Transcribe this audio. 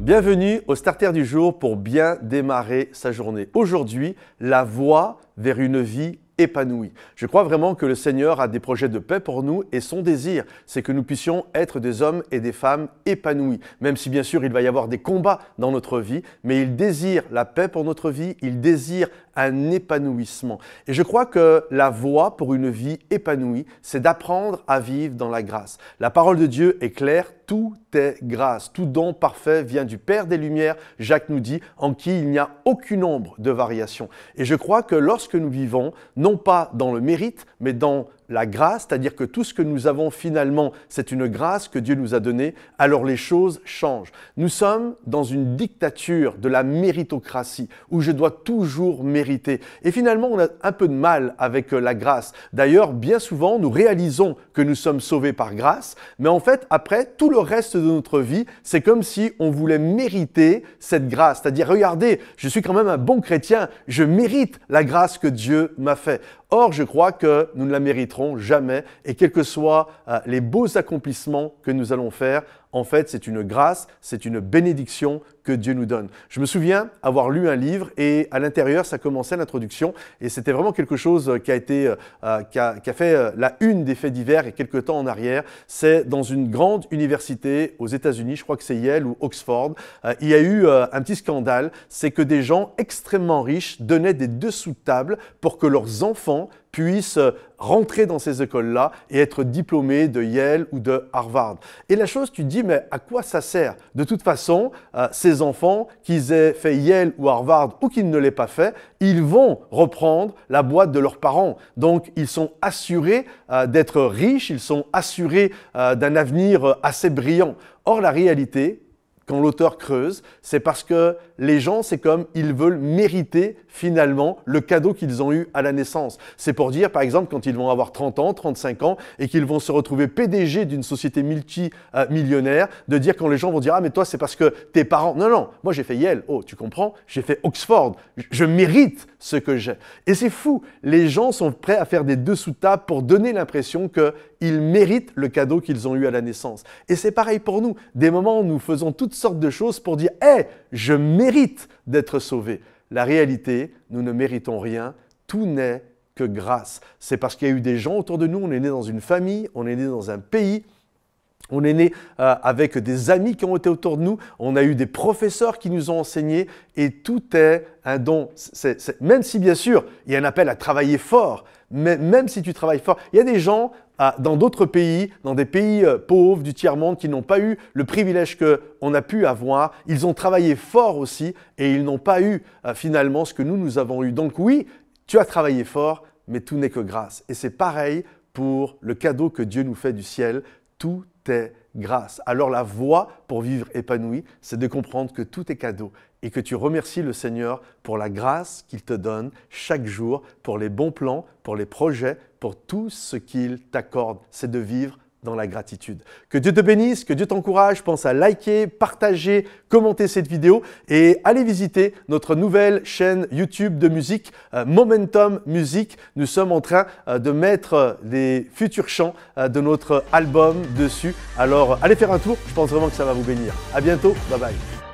Bienvenue au Starter du jour pour bien démarrer sa journée. Aujourd'hui, la voie vers une vie épanouie. Je crois vraiment que le Seigneur a des projets de paix pour nous et son désir, c'est que nous puissions être des hommes et des femmes épanouis. Même si bien sûr il va y avoir des combats dans notre vie, mais il désire la paix pour notre vie, il désire un épanouissement. Et je crois que la voie pour une vie épanouie, c'est d'apprendre à vivre dans la grâce. La parole de Dieu est claire, tout est grâce. Tout don parfait vient du Père des Lumières, Jacques nous dit, en qui il n'y a aucune ombre de variation. Et je crois que lorsque nous vivons, non pas dans le mérite, mais dans la grâce, c'est-à-dire que tout ce que nous avons finalement, c'est une grâce que Dieu nous a donnée, alors les choses changent. Nous sommes dans une dictature de la méritocratie, où je dois toujours mériter. Et finalement, on a un peu de mal avec la grâce. D'ailleurs, bien souvent, nous réalisons que nous sommes sauvés par grâce, mais en fait, après, tout le reste de notre vie, c'est comme si on voulait mériter cette grâce. C'est-à-dire, regardez, je suis quand même un bon chrétien, je mérite la grâce que Dieu m'a faite. Or, je crois que nous ne la mériterons jamais et quels que soient les beaux accomplissements que nous allons faire, en fait, c'est une grâce, c'est une bénédiction que Dieu nous donne. Je me souviens avoir lu un livre et à l'intérieur, ça commençait l'introduction et c'était vraiment quelque chose qui a fait la une des faits divers et quelques temps en arrière. C'est dans une grande université aux États-Unis, je crois que c'est Yale ou Oxford, il y a eu un petit scandale, c'est que des gens extrêmement riches donnaient des dessous de table pour que leurs enfants puissent rentrer dans ces écoles-là et être diplômés de Yale ou de Harvard. Et la chose, tu te dis, mais à quoi ça sert? De toute façon, ces enfants, qu'ils aient fait Yale ou Harvard ou qu'ils ne l'aient pas fait, ils vont reprendre la boîte de leurs parents. Donc, ils sont assurés d'être riches, ils sont assurés d'un avenir assez brillant. Or, la réalité, quand l'auteur creuse, c'est parce que les gens, c'est comme ils veulent mériter finalement le cadeau qu'ils ont eu à la naissance. C'est pour dire, par exemple, quand ils vont avoir 30 ans, 35 ans et qu'ils vont se retrouver PDG d'une société multimillionnaire, de dire quand les gens vont dire « Ah, mais toi, c'est parce que tes parents… » Non, non, moi j'ai fait Yale. Oh, tu comprends? J'ai fait Oxford. Je mérite ce que j'ai. Et c'est fou. Les gens sont prêts à faire des dessous de table pour donner l'impression qu'ils méritent le cadeau qu'ils ont eu à la naissance. Et c'est pareil pour nous. Des moments où nous faisons toutes sortes de choses pour dire « Hey, je mérite d'être sauvé ». La réalité, nous ne méritons rien. Tout n'est que grâce. C'est parce qu'il y a eu des gens autour de nous. On est né dans une famille, on est né dans un pays. On est né avec des amis qui ont été autour de nous, on a eu des professeurs qui nous ont enseigné et tout est un don. Même si bien sûr, il y a un appel à travailler fort, mais même si tu travailles fort, il y a des gens dans d'autres pays, dans des pays pauvres du tiers-monde qui n'ont pas eu le privilège qu'on a pu avoir. Ils ont travaillé fort aussi et ils n'ont pas eu finalement ce que nous avons eu. Donc oui, tu as travaillé fort, mais tout n'est que grâce. Et c'est pareil pour le cadeau que Dieu nous fait du ciel. Tout est grâce. Alors la voie pour vivre épanoui, c'est de comprendre que tout est cadeau et que tu remercies le Seigneur pour la grâce qu'il te donne chaque jour, pour les bons plans, pour les projets, pour tout ce qu'il t'accorde. C'est de vivre dans la gratitude. Que Dieu te bénisse, que Dieu t'encourage. Pense à liker, partager, commenter cette vidéo et allez visiter notre nouvelle chaîne YouTube de musique, Momentum Music. Nous sommes en train de mettre les futurs chants de notre album dessus. Alors allez faire un tour, je pense vraiment que ça va vous bénir. À bientôt, bye bye.